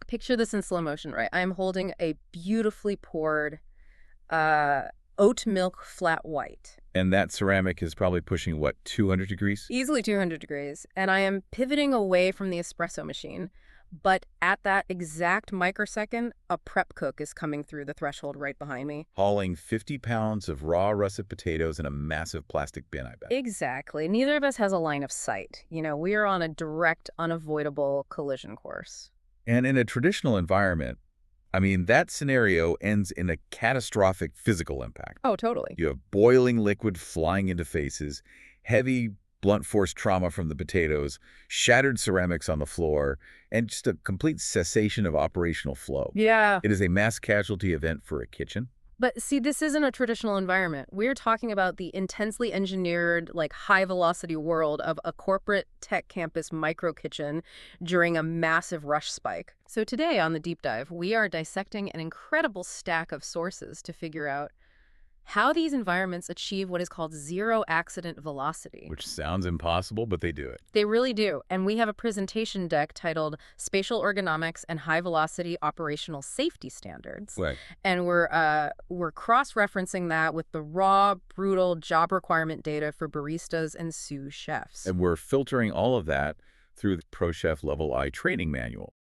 picture this in slow motion, right? I'm holding a beautifully poured uh, oat milk flat white. And that ceramic is probably pushing, what, 200 degrees? Easily 200 degrees. And I am pivoting away from the espresso machine. But at that exact microsecond, a prep cook is coming through the threshold right behind me. Hauling 50 pounds of raw russet potatoes in a massive plastic bin, I bet. Exactly. Neither of us has a line of sight. We are on a direct, unavoidable collision course. And in a traditional environment, I mean, that scenario ends in a catastrophic physical impact. Oh, totally. You have boiling liquid flying into faces, heavy blunt force trauma from the potatoes, shattered ceramics on the floor, and just a complete cessation of operational flow. Yeah. It is a mass casualty event for a kitchen. But see, this isn't a traditional environment. We're talking about the intensely engineered, high-velocity world of a corporate tech campus micro kitchen during a massive rush spike. So today on The Deep Dive, we are dissecting an incredible stack of sources to figure out how these environments achieve what is called zero accident velocity. Which sounds impossible, but they do it. They really do. And we have a presentation deck titled Spatial Ergonomics and High Velocity Operational Safety Standards. Right. And we're cross-referencing that with the raw, brutal job requirement data for baristas and sous chefs. And we're filtering all of that through the ProChef Level I training manual,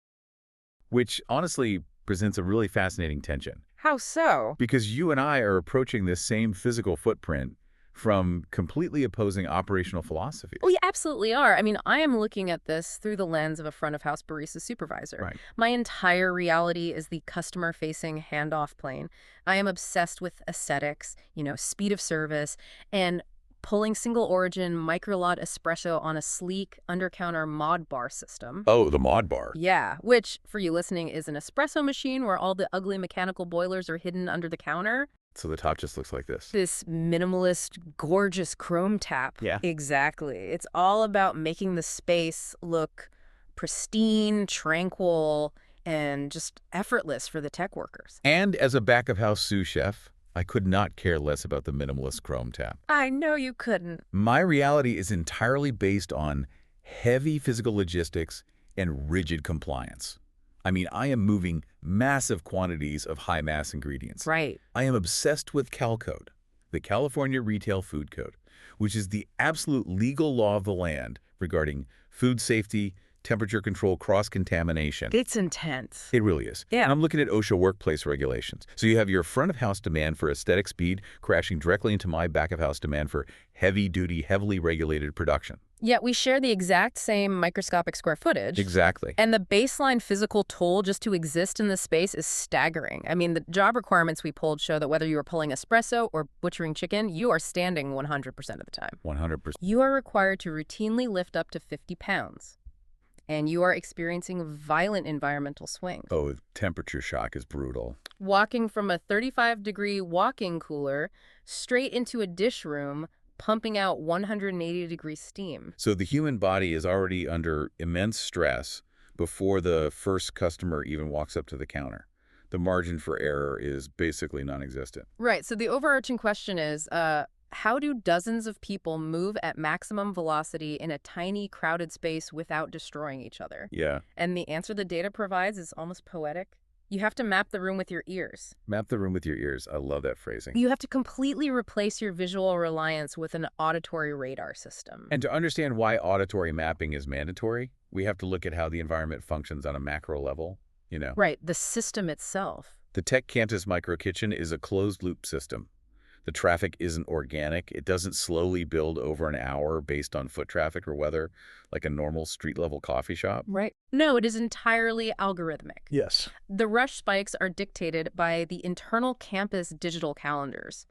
which honestly presents a really fascinating tension. How so? Because you and I are approaching this same physical footprint from completely opposing operational philosophies. We absolutely are. I mean, I am looking at this through the lens of a front-of-house barista supervisor. Right. My entire reality is the customer-facing handoff plane. I am obsessed with aesthetics, speed of service, and pulling single origin micro-lot espresso on a sleek under-counter mod bar system. Oh, the mod bar. Yeah, which, for you listening, is an espresso machine where all the ugly mechanical boilers are hidden under the counter. So the top just looks like this. This minimalist, gorgeous chrome tap. Yeah. Exactly. It's all about making the space look pristine, tranquil, and just effortless for the tech workers. And as a back-of-house sous chef, I could not care less about the minimalist chrome tap. I know you couldn't. My reality is entirely based on heavy physical logistics and rigid compliance. I mean, I am moving massive quantities of high-mass ingredients. Right. I am obsessed with CalCode, the California Retail Food Code, which is the absolute legal law of the land regarding food safety, temperature control, cross-contamination. It's intense. It really is. Yeah. And I'm looking at OSHA workplace regulations. So you have your front-of-house demand for aesthetic speed crashing directly into my back-of-house demand for heavy-duty, heavily regulated production. Yet we share the exact same microscopic square footage. Exactly. And the baseline physical toll just to exist in the space is staggering. I mean, the job requirements we pulled show that whether you are pulling espresso or butchering chicken, you are standing 100% of the time. 100%. You are required to routinely lift up to 50 pounds. And you are experiencing violent environmental swings. Oh, temperature shock is brutal. Walking from a 35-degree walk-in cooler straight into a dish room, pumping out 180-degree steam. So the human body is already under immense stress before the first customer even walks up to the counter. The margin for error is basically non-existent. Right. So the overarching question is, how do dozens of people move at maximum velocity in a tiny, crowded space without destroying each other? Yeah. And the answer the data provides is almost poetic. You have to map the room with your ears. Map the room with your ears. I love that phrasing. You have to completely replace your visual reliance with an auditory radar system. And to understand why auditory mapping is mandatory, we have to look at how the environment functions on a macro level, Right, the system itself. The Tech Campus Micro Kitchen is a closed-loop system. The traffic isn't organic. It doesn't slowly build over an hour based on foot traffic or weather like a normal street-level coffee shop. Right. No, it is entirely algorithmic. Yes. The rush spikes are dictated by the internal campus digital calendars.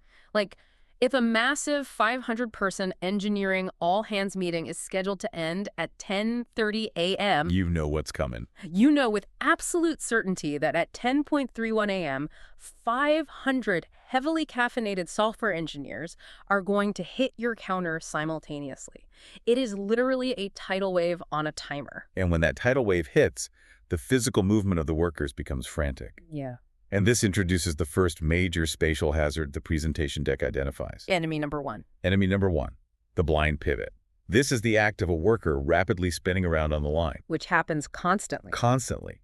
If a massive 500-person engineering all-hands meeting is scheduled to end at 10:30 a.m., You know what's coming. you know with absolute certainty that at 10:31 a.m., 500 heavily caffeinated software engineers are going to hit your counter simultaneously. It is literally a tidal wave on a timer. And when that tidal wave hits, the physical movement of the workers becomes frantic. Yeah. And this introduces the first major spatial hazard the presentation deck identifies. Enemy number one. Enemy number one, the blind pivot. This is the act of a worker rapidly spinning around on the line. Which happens constantly. Constantly.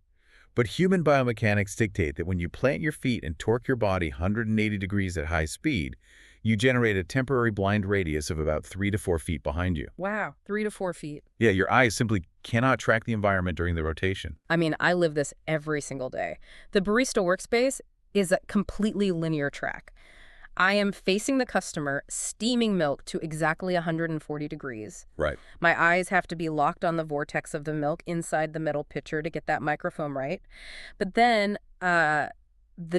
But human biomechanics dictate that when you plant your feet and torque your body 180 degrees at high speed, you generate a temporary blind radius of about 3 to 4 feet behind you. Wow, 3 to 4 feet. Yeah, your eyes simply cannot track the environment during the rotation. I mean, I live this every single day. The barista workspace is a completely linear track. I am facing the customer, steaming milk to exactly 140 degrees. Right. My eyes have to be locked on the vortex of the milk inside the metal pitcher to get that microfoam right. But then the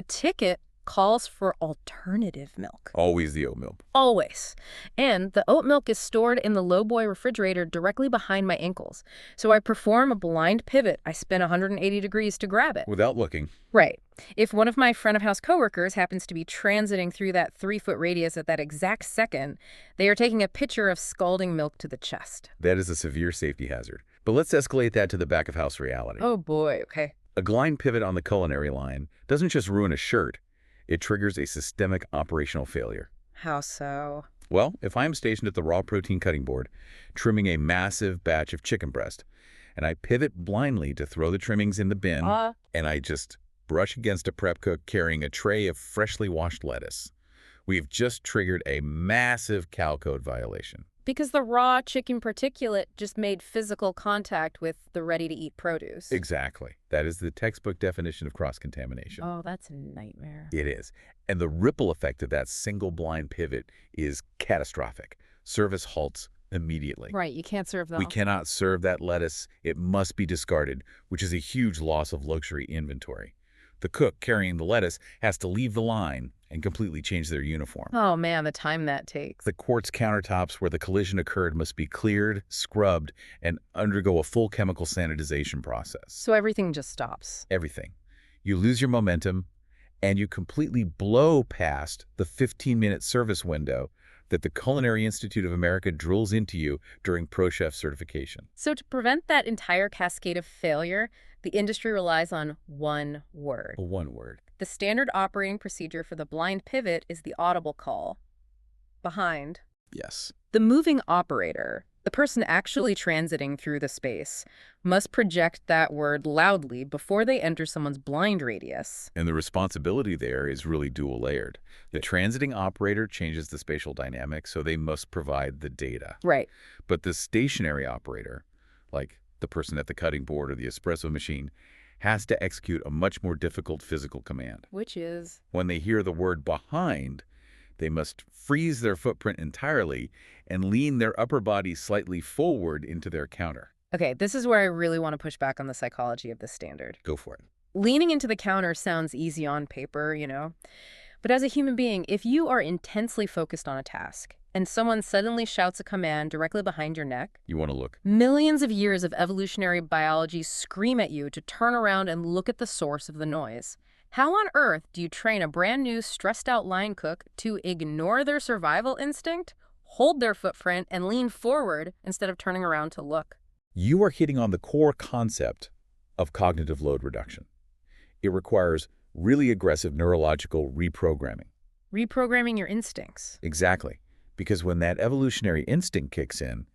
ticket calls for alternative milk. Always the oat milk. Always. And the oat milk is stored in the lowboy refrigerator directly behind my ankles. So I perform a blind pivot. I spin 180 degrees to grab it. Without looking. Right. If one of my front of house coworkers happens to be transiting through that 3-foot radius at that exact second, they are taking a pitcher of scalding milk to the chest. That is a severe safety hazard. But let's escalate that to the back of house reality. Oh boy, okay. A blind pivot on the culinary line doesn't just ruin a shirt. It triggers a systemic operational failure. How so? Well, if I'm stationed at the raw protein cutting board, trimming a massive batch of chicken breast, and I pivot blindly to throw the trimmings in the bin, and I just brush against a prep cook carrying a tray of freshly washed lettuce, we've just triggered a massive Cal Code violation. Because the raw chicken particulate just made physical contact with the ready-to-eat produce. Exactly. That is the textbook definition of cross-contamination. Oh, that's a nightmare. It is. And the ripple effect of that single blind pivot is catastrophic. Service halts immediately. Right, you can't serve them. We cannot serve that lettuce. It must be discarded, which is a huge loss of luxury inventory. The cook carrying the lettuce has to leave the line and completely change their uniform. Oh man, the time that takes. The quartz countertops where the collision occurred must be cleared, scrubbed, and undergo a full chemical sanitization process. So everything just stops. Everything. You lose your momentum, and you completely blow past the 15-minute service window that the Culinary Institute of America drills into you during ProChef certification. So to prevent that entire cascade of failure, the industry relies on one word. One word. The standard operating procedure for the blind pivot is the audible call. Behind. Yes. The moving operator, the person actually transiting through the space, must project that word loudly before they enter someone's blind radius. And the responsibility there is really dual-layered. The transiting operator changes the spatial dynamics, so they must provide the data. Right. But the stationary operator, like the person at the cutting board or the espresso machine, has to execute a much more difficult physical command. Which is? When they hear the word behind, they must freeze their footprint entirely and lean their upper body slightly forward into their counter. Okay, this is where I really want to push back on the psychology of this standard. Go for it. Leaning into the counter sounds easy on paper, you know. But as a human being, if you are intensely focused on a task and someone suddenly shouts a command directly behind your neck, You want to look. millions of years of evolutionary biology scream at you to turn around and look at the source of the noise. How on earth do you train a brand new, stressed-out line cook to ignore their survival instinct, hold their footprint, and lean forward instead of turning around to look? You are hitting on the core concept of cognitive load reduction. It requires really aggressive neurological reprogramming. Reprogramming your instincts. Exactly. Because when that evolutionary instinct kicks in,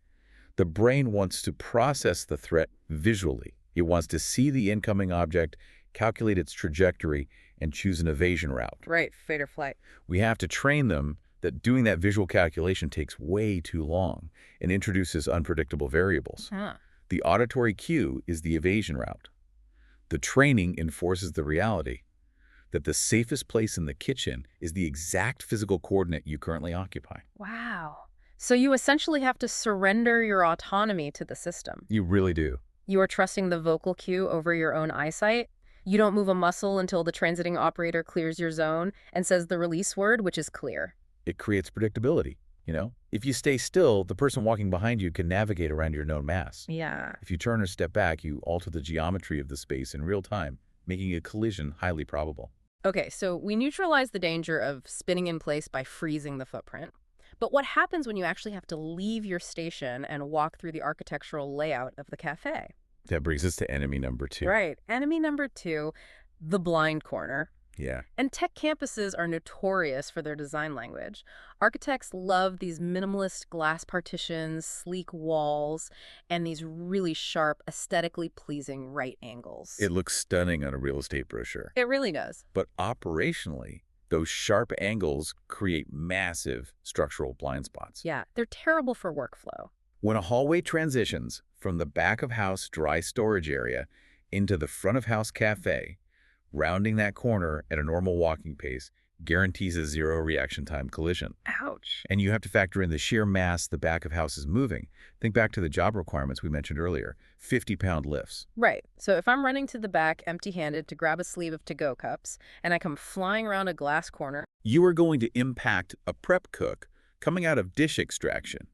the brain wants to process the threat visually. It wants to see the incoming object, calculate its trajectory, and choose an evasion route. Right, fight or flight. We have to train them that doing that visual calculation takes way too long and introduces unpredictable variables. Huh. The auditory cue is the evasion route. The training enforces the reality that the safest place in the kitchen is the exact physical coordinate you currently occupy. Wow. So you essentially have to surrender your autonomy to the system. You really do. You are trusting the vocal cue over your own eyesight. You don't move a muscle until the transiting operator clears your zone and says the release word, which is clear. It creates predictability, you know? If you stay still, the person walking behind you can navigate around your known mass. Yeah. If you turn or step back, you alter the geometry of the space in real time, making a collision highly probable. Okay, so we neutralize the danger of spinning in place by freezing the footprint. But what happens when you actually have to leave your station and walk through the architectural layout of the cafe? That brings us to enemy number 2. Right. Enemy number 2, the blind corner. Yeah. And tech campuses are notorious for their design language. Architects love these minimalist glass partitions, sleek walls, and these really sharp, aesthetically pleasing right angles. It looks stunning on a real estate brochure. It really does. But operationally, those sharp angles create massive structural blind spots. Yeah, they're terrible for workflow. When a hallway transitions from the back of house dry storage area into the front of house cafe, rounding that corner at a normal walking pace guarantees a zero reaction time collision. Ouch. And you have to factor in the sheer mass the back of house is moving. Think back to the job requirements we mentioned earlier, 50-pound lifts. Right. So if I'm running to the back empty-handed to grab a sleeve of to-go cups, and I come flying around a glass corner, You are going to impact a prep cook coming out of dish extraction,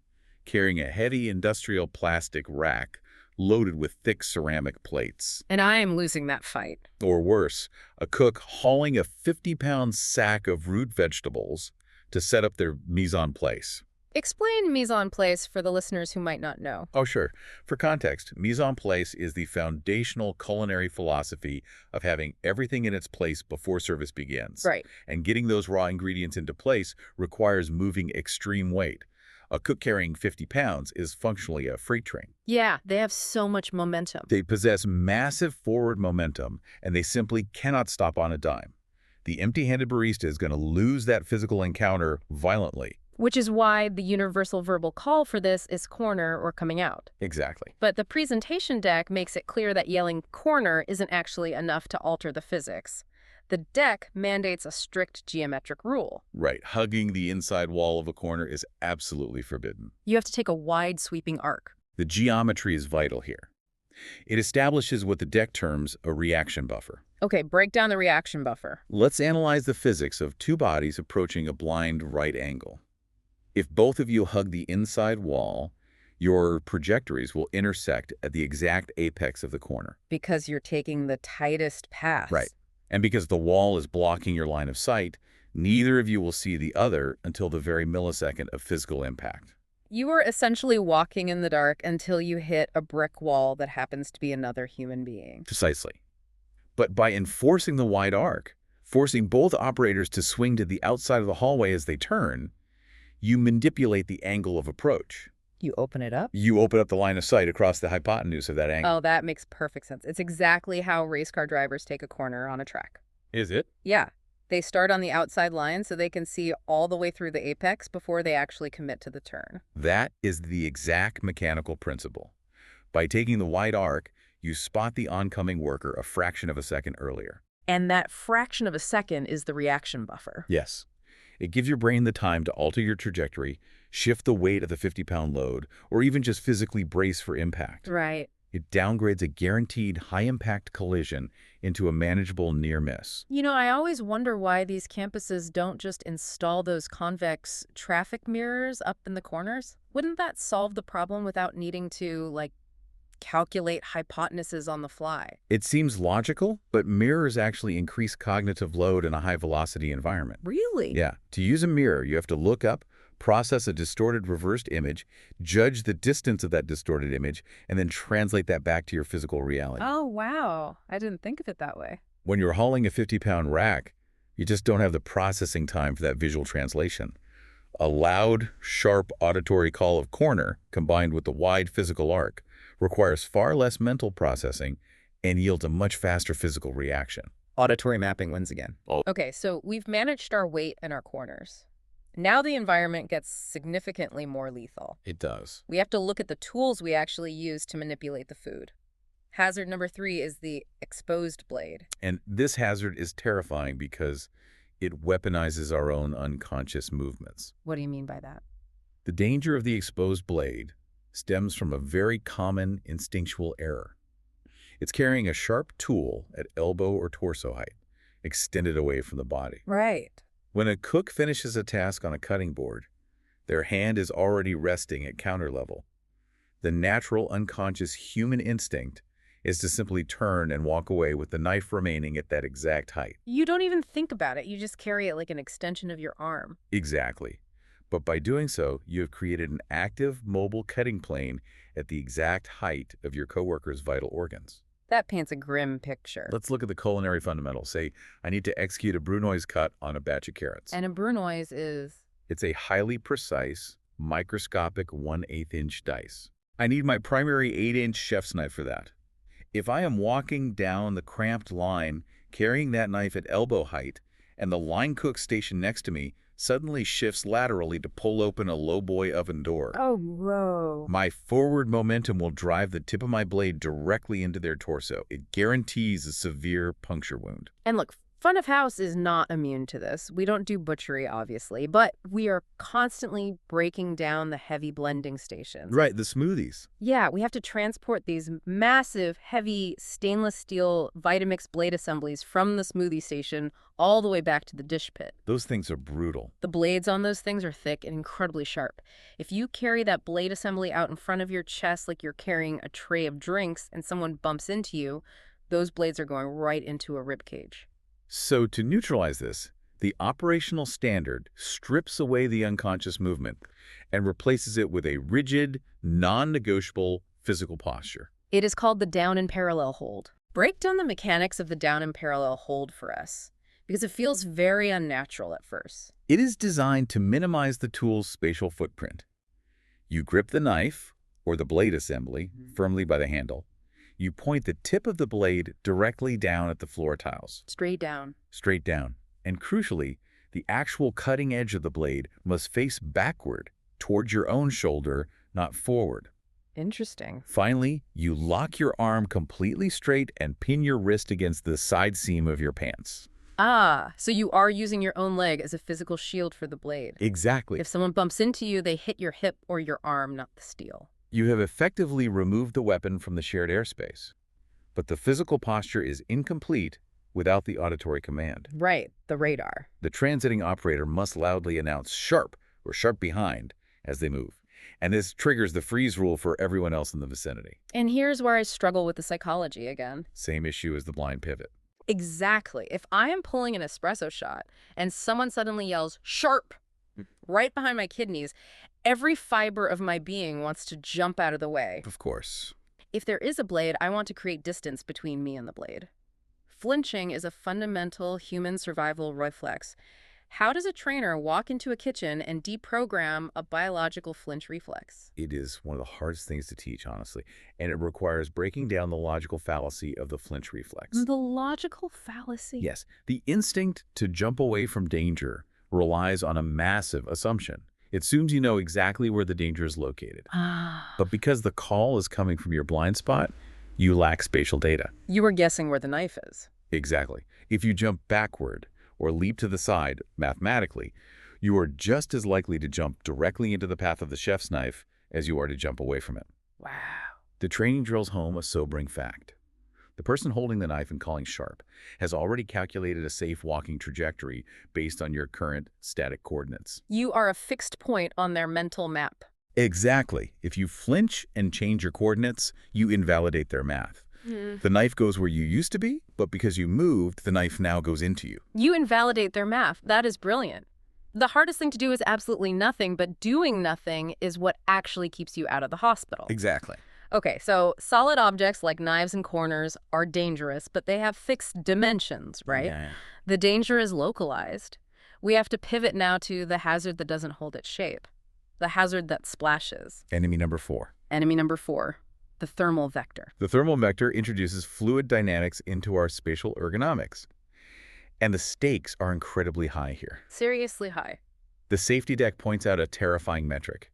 carrying a heavy industrial plastic rack loaded with thick ceramic plates. and I am losing that fight. Or worse, a cook hauling a 50-pound sack of root vegetables to set up their mise en place. Explain mise en place for the listeners who might not know. Oh, sure. For context, mise en place is the foundational culinary philosophy of having everything in its place before service begins. Right. And getting those raw ingredients into place requires moving extreme weight. A cook carrying 50 pounds is functionally a freight train. Yeah, they have so much momentum. They possess massive forward momentum, and they simply cannot stop on a dime. The empty-handed barista is going to lose that physical encounter violently. Which is why the universal verbal call for this is corner or coming out. Exactly. But the presentation deck makes it clear that yelling corner isn't actually enough to alter the physics. The deck mandates a strict geometric rule. Right. Hugging the inside wall of a corner is absolutely forbidden. You have to take a wide, sweeping arc. The geometry is vital here. It establishes what the deck terms a reaction buffer. Okay, break down the reaction buffer. Let's analyze the physics of two bodies approaching a blind right angle. If both of you hug the inside wall, your trajectories will intersect at the exact apex of the corner. Because you're taking the tightest path. Right. And because the wall is blocking your line of sight, neither of you will see the other until the very millisecond of physical impact. You are essentially walking in the dark until you hit a brick wall that happens to be another human being. Precisely. But by enforcing the wide arc, forcing both operators to swing to the outside of the hallway as they turn, you manipulate the angle of approach. You open it up? You open up the line of sight across the hypotenuse of that angle. Oh, that makes perfect sense. It's exactly how race car drivers take a corner on a track. Is it? Yeah. They start on the outside line so they can see all the way through the apex before they actually commit to the turn. That is the exact mechanical principle. By taking the wide arc, you spot the oncoming worker a fraction of a second earlier. And that fraction of a second is the reaction buffer. Yes. It gives your brain the time to alter your trajectory, shift the weight of the 50-pound load, or even just physically brace for impact. Right. It downgrades a guaranteed high-impact collision into a manageable near miss. You know, I always wonder why these campuses don't just install those convex traffic mirrors up in the corners. Wouldn't that solve the problem without needing to, like, calculate hypotenuses on the fly? It seems logical, but mirrors actually increase cognitive load in a high-velocity environment. Really? Yeah. To use a mirror, you have to look up, process a distorted reversed image, judge the distance of that distorted image, and then translate that back to your physical reality. Oh, wow. I didn't think of it that way. When you're hauling a 50-pound rack, you just don't have the processing time for that visual translation. A loud, sharp auditory call of corner, combined with the wide physical arc, requires far less mental processing and yields a much faster physical reaction. Auditory mapping wins again. Okay, so we've managed our weight and our corners. Now the environment gets significantly more lethal. It does. We have to look at the tools we actually use to manipulate the food. Hazard number 3 is the exposed blade. And this hazard is terrifying because it weaponizes our own unconscious movements. What do you mean by that? The danger of the exposed blade stems from a very common instinctual error. It's carrying a sharp tool at elbow or torso height, extended away from the body. Right. When a cook finishes a task on a cutting board, their hand is already resting at counter level. The natural unconscious human instinct is to simply turn and walk away with the knife remaining at that exact height. You don't even think about it. You just carry it like an extension of your arm. Exactly. But by doing so, you have created an active, mobile cutting plane at the exact height of your coworker's vital organs. That paints a grim picture. Let's look at the culinary fundamentals. Say, I need to execute a Brunoise cut on a batch of carrots. And a Brunoise is... It's a highly precise, microscopic 1/8 inch dice. I need my primary 8-inch chef's knife for that. If I am walking down the cramped line, carrying that knife at elbow height, and the line cook station next to me suddenly shifts laterally to pull open a lowboy oven door, Oh, whoa. my forward momentum will drive the tip of my blade directly into their torso. It guarantees a severe puncture wound. And look, front of house is not immune to this. We don't do butchery, obviously, but we are constantly breaking down the heavy blending stations. Right, the smoothies. Yeah, we have to transport these massive, heavy stainless steel Vitamix blade assemblies from the smoothie station all the way back to the dish pit. Those things are brutal. The blades on those things are thick and incredibly sharp. If you carry that blade assembly out in front of your chest like you're carrying a tray of drinks and someone bumps into you, those blades are going right into a rib cage. So to neutralize this, the operational standard strips away the unconscious movement and replaces it with a rigid, non-negotiable physical posture. It is called the down and parallel hold. Break down the mechanics of the down and parallel hold for us, because it feels very unnatural at first. It is designed to minimize the tool's spatial footprint. You grip the knife, or the blade assembly, firmly by the handle. You point the tip of the blade directly down at the floor tiles. Straight down. Straight down. And crucially, the actual cutting edge of the blade must face backward, towards your own shoulder, not forward. Interesting. Finally, you lock your arm completely straight and pin your wrist against the side seam of your pants. Ah, so you are using your own leg as a physical shield for the blade. Exactly. If someone bumps into you, they hit your hip or your arm, not the steel. You have effectively removed the weapon from the shared airspace, but the physical posture is incomplete without the auditory command. Right, the radar. The transiting operator must loudly announce sharp or sharp behind as they move, and this triggers the freeze rule for everyone else in the vicinity. And here's where I struggle with the psychology again. Same issue as the blind pivot. Exactly. If I am pulling an espresso shot and someone suddenly yells, sharp, right behind my kidneys, every fiber of my being wants to jump out of the way. Of course. If there is a blade, I want to create distance between me and the blade. Flinching is a fundamental human survival reflex. How does a trainer walk into a kitchen and deprogram a biological flinch reflex? It is one of the hardest things to teach, honestly, and it requires breaking down the logical fallacy of the flinch reflex. The logical fallacy? Yes, the instinct to jump away from danger relies on a massive assumption. It assumes you know exactly where the danger is located. But because the call is coming from your blind spot, you lack spatial data. You were guessing where the knife is. Exactly. If you jump backward or leap to the side, mathematically, you are just as likely to jump directly into the path of the chef's knife as you are to jump away from it. Wow. The training drills home a sobering fact. The person holding the knife and calling sharp has already calculated a safe walking trajectory based on your current static coordinates. You are a fixed point on their mental map. Exactly. If you flinch and change your coordinates, you invalidate their math. The knife goes where you used to be, but because you moved, the knife now goes into you. You invalidate their math. That is brilliant. The hardest thing to do is absolutely nothing, but doing nothing is what actually keeps you out of the hospital. Exactly. Okay, so solid objects like knives and corners are dangerous, but they have fixed dimensions, right? Yeah. The danger is localized. We have to pivot now to the hazard that doesn't hold its shape, the hazard that splashes. Enemy number 4. Enemy number 4, the thermal vector. The thermal vector introduces fluid dynamics into our spatial ergonomics. And the stakes are incredibly high here. Seriously high. The safety deck points out a terrifying metric.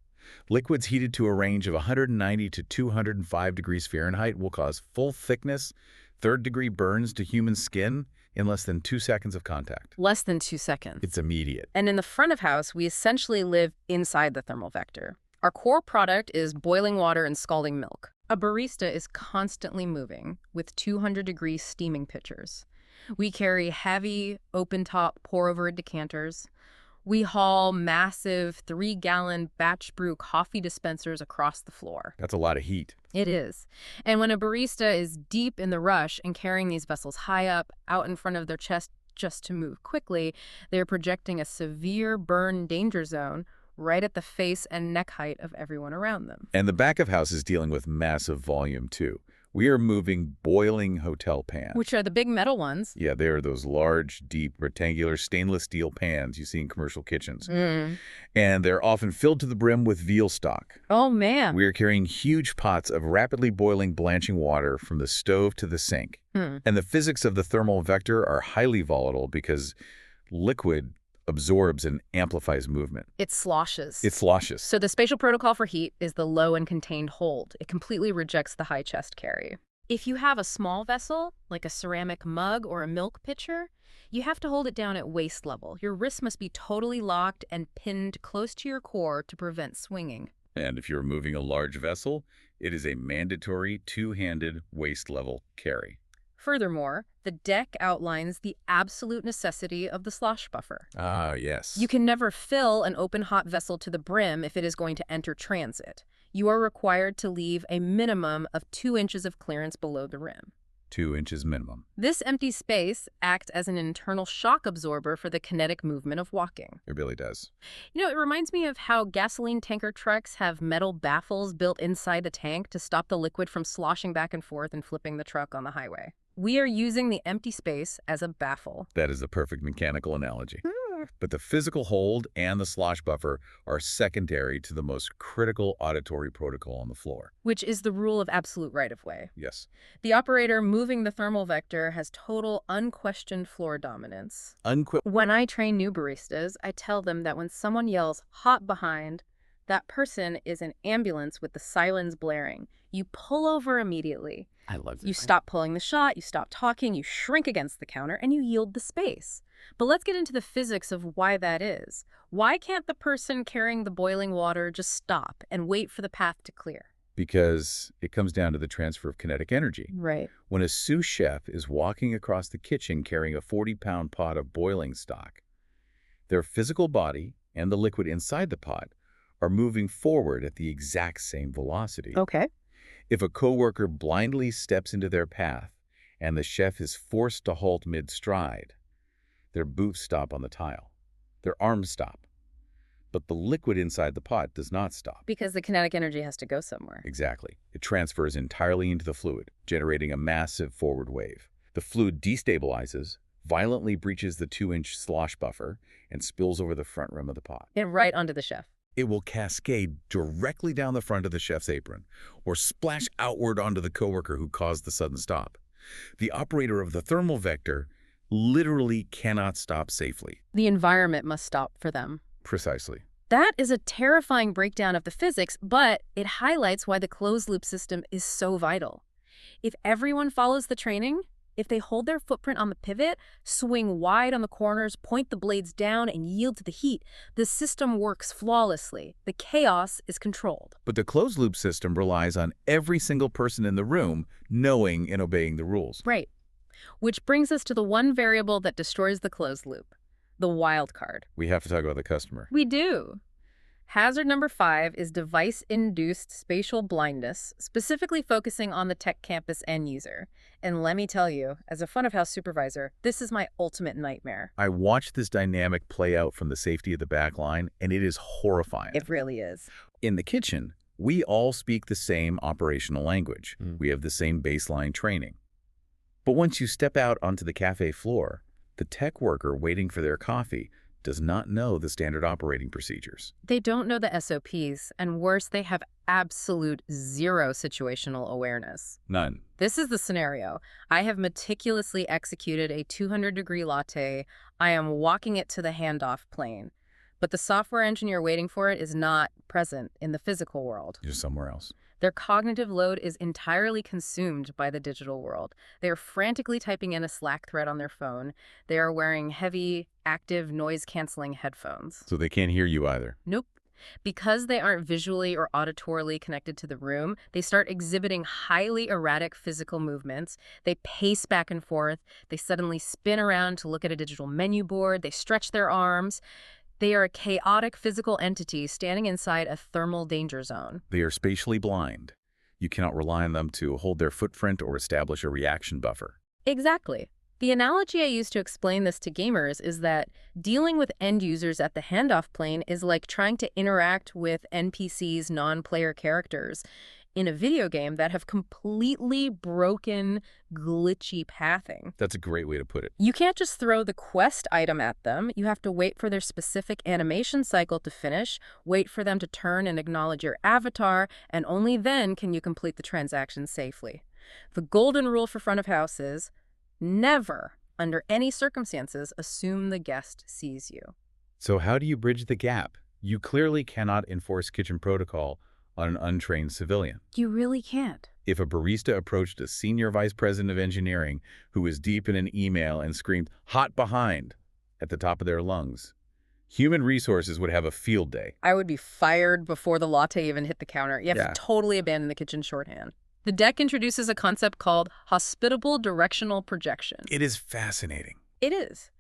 Liquids heated to a range of 190 to 205 degrees Fahrenheit will cause full thickness, third-degree burns to human skin in less than 2 seconds of contact. Less than 2 seconds. It's immediate. And in the front of house, we essentially live inside the thermal vector. Our core product is boiling water and scalding milk. A barista is constantly moving with 200-degree steaming pitchers. We carry heavy, open-top pour-over decanters. We haul massive 3-gallon batch brew coffee dispensers across the floor. That's a lot of heat. It is. And when a barista is deep in the rush and carrying these vessels high up, out in front of their chest just to move quickly, they're projecting a severe burn danger zone right at the face and neck height of everyone around them. And the back of house is dealing with massive volume, too. We are moving boiling hotel pans. Which are the big metal ones. Yeah, they are those large, deep, rectangular stainless steel pans you see in commercial kitchens. And they're often filled to the brim with veal stock. Oh, man. We are carrying huge pots of rapidly boiling, blanching water from the stove to the sink. And the physics of the thermal vector are highly volatile because liquid absorbs and amplifies movement. It sloshes. It sloshes. So the spatial protocol for heat is the low and contained hold. It completely rejects the high chest carry. If you have a small vessel, like a ceramic mug or a milk pitcher, you have to hold it down at waist level. Your wrist must be totally locked and pinned close to your core to prevent swinging. And if you're moving a large vessel, it is a mandatory two-handed waist-level carry. Furthermore, the deck outlines the absolute necessity of the slosh buffer. Ah, yes. You can never fill an open hot vessel to the brim if it is going to enter transit. You are required to leave a minimum of 2 inches of clearance below the rim. 2 inches minimum. This empty space acts as an internal shock absorber for the kinetic movement of walking. It really does. You know, it reminds me of how gasoline tanker trucks have metal baffles built inside the tank to stop the liquid from sloshing back and forth and flipping the truck on the highway. We are using the empty space as a baffle. That is the perfect mechanical analogy. But the physical hold and the slosh buffer are secondary to the most critical auditory protocol on the floor. Which is the rule of absolute right-of-way. Yes. The operator moving the thermal vector has total, unquestioned floor dominance. When I train new baristas, I tell them that when someone yells, "hot behind," that person is an ambulance with the sirens blaring. You pull over immediately. I love this. You stop pulling the shot, you stop talking, you shrink against the counter, and you yield the space. But let's get into the physics of why that is. Why can't the person carrying the boiling water just stop and wait for the path to clear? Because it comes down to the transfer of kinetic energy. Right. When a sous chef is walking across the kitchen carrying a 40-pound pot of boiling stock, their physical body and the liquid inside the pot are moving forward at the exact same velocity. Okay. If a coworker blindly steps into their path and the chef is forced to halt mid-stride, their boots stop on the tile. Their arms stop. But the liquid inside the pot does not stop. Because the kinetic energy has to go somewhere. Exactly. It transfers entirely into the fluid, generating a massive forward wave. The fluid destabilizes, violently breaches the 2-inch slosh buffer, and spills over the front rim of the pot. And right onto the chef. It will cascade directly down the front of the chef's apron, or splash outward onto the coworker who caused the sudden stop. The operator of the thermal vector literally cannot stop safely. The environment must stop for them. Precisely. That is a terrifying breakdown of the physics, but it highlights why the closed-loop system is so vital. If everyone follows the training, if they hold their footprint on the pivot, swing wide on the corners, point the blades down, and yield to the heat, the system works flawlessly. The chaos is controlled. But the closed-loop system relies on every single person in the room knowing and obeying the rules. Right. Which brings us to the one variable that destroys the closed loop, the wild card. We have to talk about the customer. We do. Hazard number 5 is device-induced spatial blindness, specifically focusing on the tech campus end user. And let me tell you, as a front-of-house supervisor, this is my ultimate nightmare. I watched this dynamic play out from the safety of the back line, and it is horrifying. It really is. In the kitchen, we all speak the same operational language. We have the same baseline training. But once you step out onto the cafe floor, the tech worker waiting for their coffee does not know the standard operating procedures. They don't know the SOPs, and worse, they have absolute zero situational awareness. None. This is the scenario. I have meticulously executed a 200-degree latte. I am walking it to the handoff plane. But the software engineer waiting for it is not present in the physical world. You're somewhere else. Their cognitive load is entirely consumed by the digital world. They are frantically typing in a Slack thread on their phone. They are wearing heavy, active, noise-canceling headphones. So they can't hear you either. Nope. Because they aren't visually or auditorily connected to the room, they start exhibiting highly erratic physical movements. They pace back and forth. They suddenly spin around to look at a digital menu board. They stretch their arms. They are a chaotic physical entity standing inside a thermal danger zone. They are spatially blind. You cannot rely on them to hold their footprint or establish a reaction buffer. Exactly. The analogy I use to explain this to gamers is that dealing with end users at the handoff plane is like trying to interact with NPCs, non-player characters. in a video game that have completely broken, glitchy pathing. That's a great way to put it. You can't just throw the quest item at them. You have to wait for their specific animation cycle to finish, wait for them to turn and acknowledge your avatar, and only then can you complete the transaction safely. The golden rule for front of house is never, under any circumstances, assume the guest sees you. So how do you bridge the gap? You clearly cannot enforce kitchen protocol on an untrained civilian. You really can't. If a barista approached a senior vice president of engineering who was deep in an email and screamed, "hot behind," at the top of their lungs, human resources would have a field day. I would be fired before the latte even hit the counter. You have to totally abandon the kitchen shorthand. The deck introduces a concept called hospitable directional projection. It is fascinating. It is.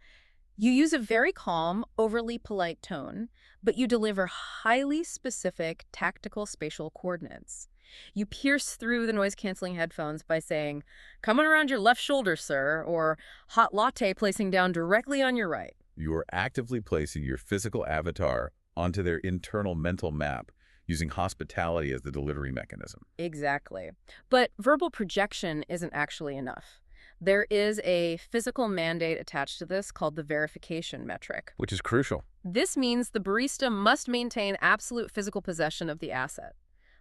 You use a very calm, overly polite tone, but you deliver highly specific tactical spatial coordinates. You pierce through the noise-canceling headphones by saying, "Coming around your left shoulder, sir," or "hot latte placing down directly on your right." You are actively placing your physical avatar onto their internal mental map, using hospitality as the delivery mechanism. Exactly. But verbal projection isn't actually enough. There is a physical mandate attached to this called the verification metric. Which is crucial. This means the barista must maintain absolute physical possession of the asset.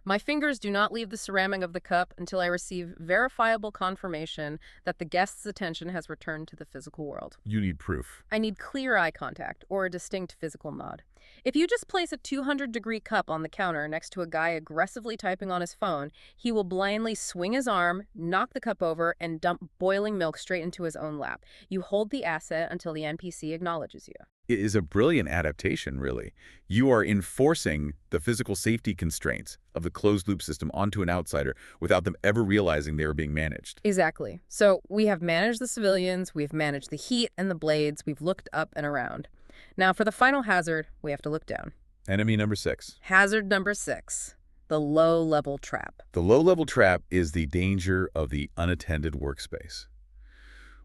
My fingers do not leave the ceramic of the cup until I receive verifiable confirmation that the guest's attention has returned to the physical world. You need proof. I need clear eye contact or a distinct physical nod. If you just place a 200-degree cup on the counter next to a guy aggressively typing on his phone, he will blindly swing his arm, knock the cup over, and dump boiling milk straight into his own lap. You hold the asset until the NPC acknowledges you. It is a brilliant adaptation, really. You are enforcing the physical safety constraints of the closed-loop system onto an outsider without them ever realizing they are being managed. Exactly. So we have managed the civilians, we've managed the heat and the blades, we've looked up and around. Now, for the final hazard, we have to look down. Enemy number 6. Hazard number 6, the low-level trap. The low-level trap is the danger of the unattended workspace.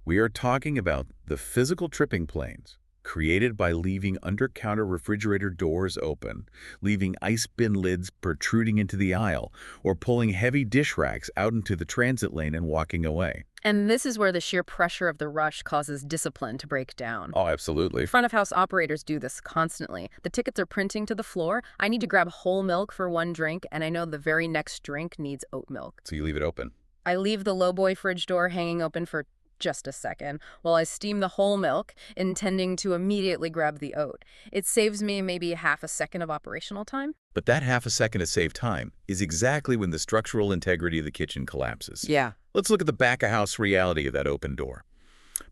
We are talking about the physical tripping planes created by leaving under-counter refrigerator doors open, leaving ice bin lids protruding into the aisle, or pulling heavy dish racks out into the transit lane and walking away. And this is where the sheer pressure of the rush causes discipline to break down. Oh, absolutely. Front-of-house operators do this constantly. The tickets are printing to the floor. I need to grab whole milk for one drink, and I know the very next drink needs oat milk. So you leave it open. I leave the lowboy fridge door hanging open for just a second while I steam the whole milk, intending to immediately grab the oat. It saves me maybe half a second of operational time. But that half a second of saved time is exactly when the structural integrity of the kitchen collapses. Yeah. Let's look at the back-of-house reality of that open door.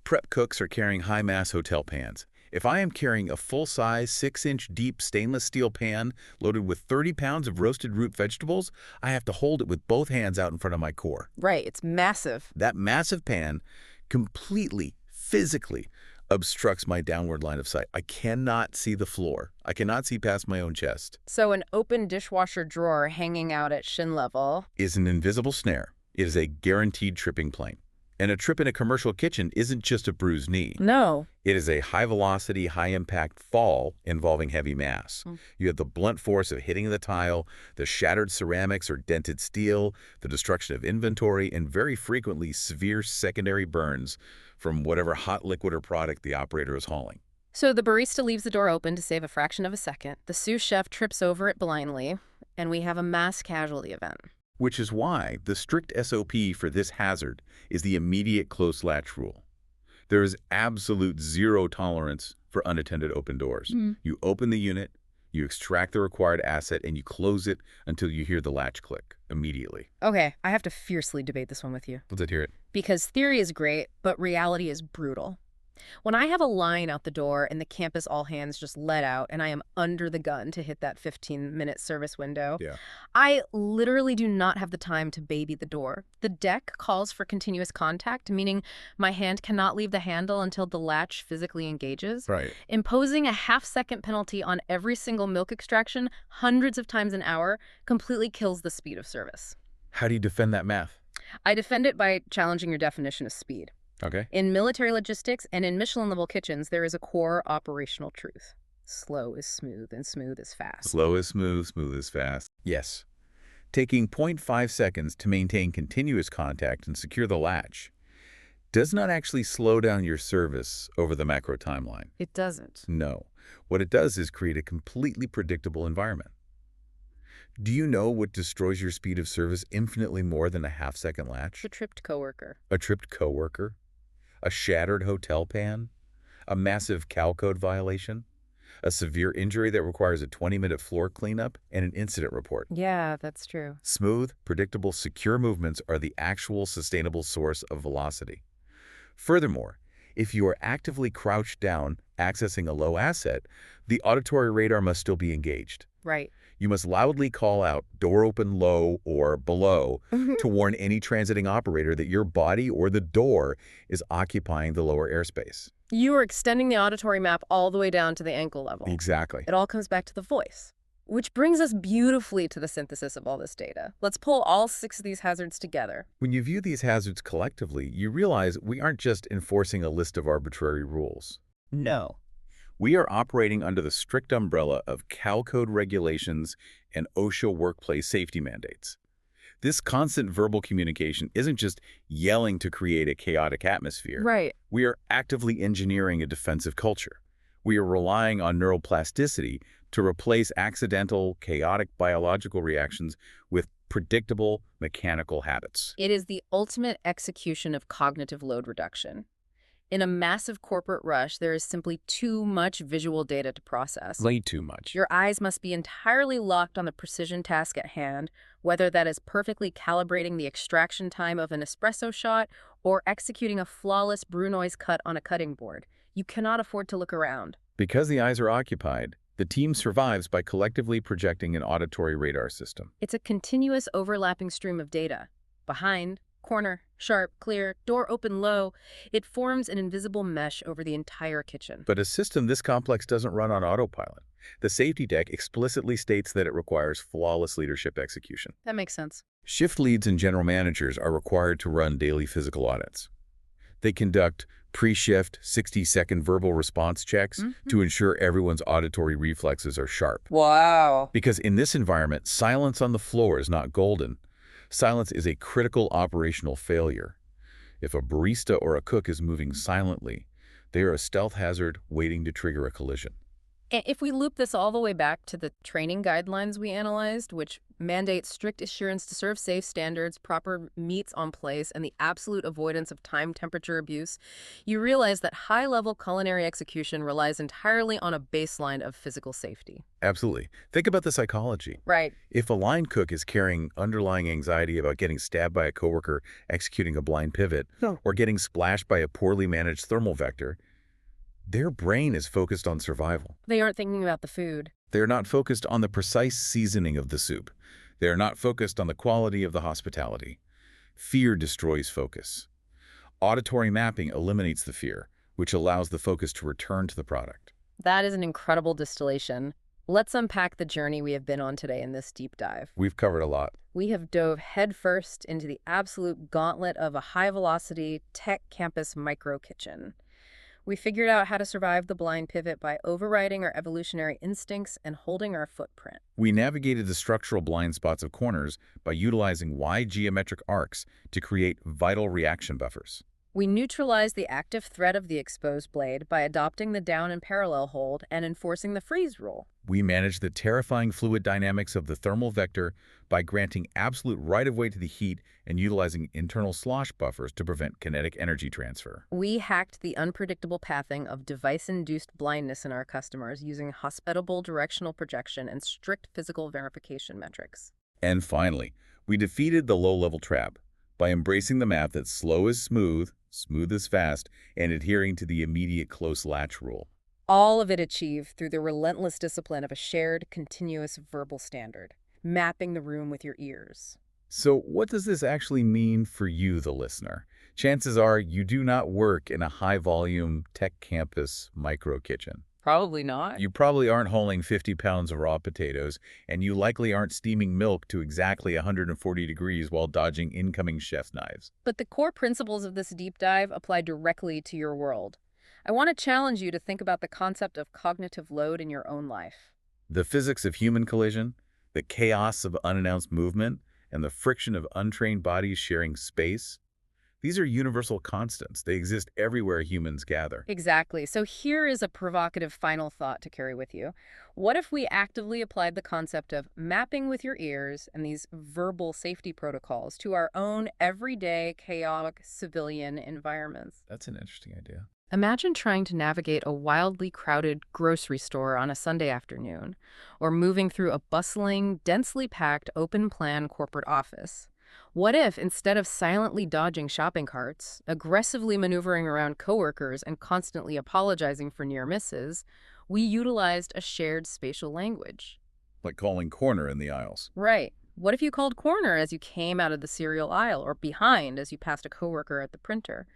Prep cooks are carrying high-mass hotel pans. If I am carrying a full-size 6-inch deep stainless steel pan loaded with 30 pounds of roasted root vegetables, I have to hold it with both hands out in front of my core. Right, it's massive. That massive pan completely, physically obstructs my downward line of sight. I cannot see the floor. I cannot see past my own chest. So an open dishwasher drawer hanging out at shin level Is an invisible snare. It is a guaranteed tripping plane. And a trip in a commercial kitchen isn't just a bruised knee. No. It is a high-velocity, high-impact fall involving heavy mass. You have the blunt force of hitting the tile, the shattered ceramics or dented steel, the destruction of inventory, and very frequently severe secondary burns from whatever hot liquid or product the operator is hauling. So the barista leaves the door open to save a fraction of a second. The sous chef trips over it blindly, and we have a mass casualty event. Which is why the strict SOP for this hazard is the immediate close latch rule. There is absolute zero tolerance for unattended open doors. You open the unit, you extract the required asset, and you close it until you hear the latch click immediately. Okay, I have to fiercely debate this one with you. Let's hear it. Because theory is great, but reality is brutal. When I have a line out the door and the campus all hands just let out and I am under the gun to hit that 15-minute service window, I literally do not have the time to baby the door. The deck calls for continuous contact, meaning my hand cannot leave the handle until the latch physically engages. Right. Imposing a half-second penalty on every single milk extraction hundreds of times an hour completely kills the speed of service. How do you defend that math? I defend it by challenging your definition of speed. Okay. In military logistics and in Michelin-level kitchens, there is a core operational truth. Slow is smooth and smooth is fast. Slow is smooth, smooth is fast. Yes. Taking 0.5 seconds to maintain continuous contact and secure the latch does not actually slow down your service over the macro timeline. It doesn't. No. What it does is create a completely predictable environment. Do you know what destroys your speed of service infinitely more than a half-second latch? The tripped coworker. A tripped coworker? A shattered hotel pan? A massive cow code violation? A severe injury that requires a 20-minute floor cleanup and an incident report? Yeah, that's true. Smooth, predictable, secure movements are the actual sustainable source of velocity. Furthermore, if you are actively crouched down, accessing a low asset, the auditory radar must still be engaged. Right. You must loudly call out "door open low" or "below" to warn any transiting operator that your body or the door is occupying the lower airspace. You are extending the auditory map all the way down to the ankle level. Exactly. It all comes back to the voice. Which brings us beautifully to the synthesis of all this data. Let's pull all 6 of these hazards together. When you view these hazards collectively, you realize we aren't just enforcing a list of arbitrary rules. No. We are operating under the strict umbrella of cow code regulations and OSHA workplace safety mandates. This constant verbal communication isn't just yelling to create a chaotic atmosphere. Right. We are actively engineering a defensive culture. We are relying on neuroplasticity to replace accidental, chaotic biological reactions with predictable mechanical habits. It is the ultimate execution of cognitive load reduction. In a massive corporate rush, there is simply too much visual data to process. Way too much. Your eyes must be entirely locked on the precision task at hand, whether that is perfectly calibrating the extraction time of an espresso shot or executing a flawless Brunoise cut on a cutting board. You cannot afford to look around. Because the eyes are occupied, the team survives by collectively projecting an auditory radar system. It's a continuous overlapping stream of data. Behind, corner, sharp, clear, door open low. It forms an invisible mesh over the entire kitchen. But a system this complex doesn't run on autopilot. The safety deck explicitly states that it requires flawless leadership execution. That makes sense. Shift leads and general managers are required to run daily physical audits. They conduct pre-shift 60-second verbal response checks to ensure everyone's auditory reflexes are sharp. Wow. Because in this environment, silence on the floor is not golden. Silence is a critical operational failure. If a barista or a cook is moving silently, they are a stealth hazard waiting to trigger a collision. And if we loop this all the way back to the training guidelines we analyzed, which mandate strict assurance to serve safe standards, proper meats on place, and the absolute avoidance of time temperature abuse, you realize that high-level culinary execution relies entirely on a baseline of physical safety. Absolutely. Think about the psychology. Right. If a line cook is carrying underlying anxiety about getting stabbed by a coworker executing a blind pivot, or getting splashed by a poorly managed thermal vector, their brain is focused on survival. They aren't thinking about the food. They are not focused on the precise seasoning of the soup. They are not focused on the quality of the hospitality. Fear destroys focus. Auditory mapping eliminates the fear, which allows the focus to return to the product. That is an incredible distillation. Let's unpack the journey we have been on today in this deep dive. We've covered a lot. We have dove headfirst into the absolute gauntlet of a high-velocity tech campus micro kitchen. We figured out how to survive the blind pivot by overriding our evolutionary instincts and holding our footprint. We navigated the structural blind spots of corners by utilizing wide geometric arcs to create vital reaction buffers. We neutralized the active threat of the exposed blade by adopting the down and parallel hold and enforcing the freeze rule. We managed the terrifying fluid dynamics of the thermal vector by granting absolute right-of-way to the heat and utilizing internal slosh buffers to prevent kinetic energy transfer. We hacked the unpredictable pathing of device-induced blindness in our customers using hospitable directional projection and strict physical verification metrics. And finally, we defeated the low-level trap by embracing the map that's slow is smooth, smooth is fast, and adhering to the immediate close latch rule. All of it achieved through the relentless discipline of a shared, continuous verbal standard, mapping the room with your ears. So what does this actually mean for you, the listener? Chances are you do not work in a high-volume tech campus micro kitchen. Probably not. You probably aren't hauling 50 pounds of raw potatoes, and you likely aren't steaming milk to exactly 140 degrees while dodging incoming chef's knives. But the core principles of this deep dive apply directly to your world. I want to challenge you to think about the concept of cognitive load in your own life. The physics of human collision, The chaos of unannounced movement and the friction of untrained bodies sharing space, these are universal constants. They exist everywhere humans gather. Exactly. So here is a provocative final thought to carry with you. What if we actively applied the concept of mapping with your ears and these verbal safety protocols to our own everyday, chaotic civilian environments? That's an interesting idea. Imagine trying to navigate a wildly crowded grocery store on a Sunday afternoon, or moving through a bustling, densely packed, open-plan corporate office. What if, instead of silently dodging shopping carts, aggressively maneuvering around coworkers, and constantly apologizing for near misses, we utilized a shared spatial language? Like calling corner in the aisles. Right. What if you called corner as you came out of the cereal aisle, or behind as you passed a coworker at the printer?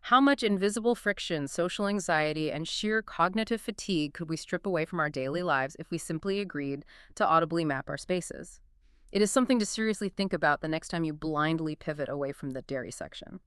How much invisible friction, social anxiety, and sheer cognitive fatigue could we strip away from our daily lives if we simply agreed to audibly map our spaces? It is something to seriously think about the next time you blindly pivot away from the dairy section.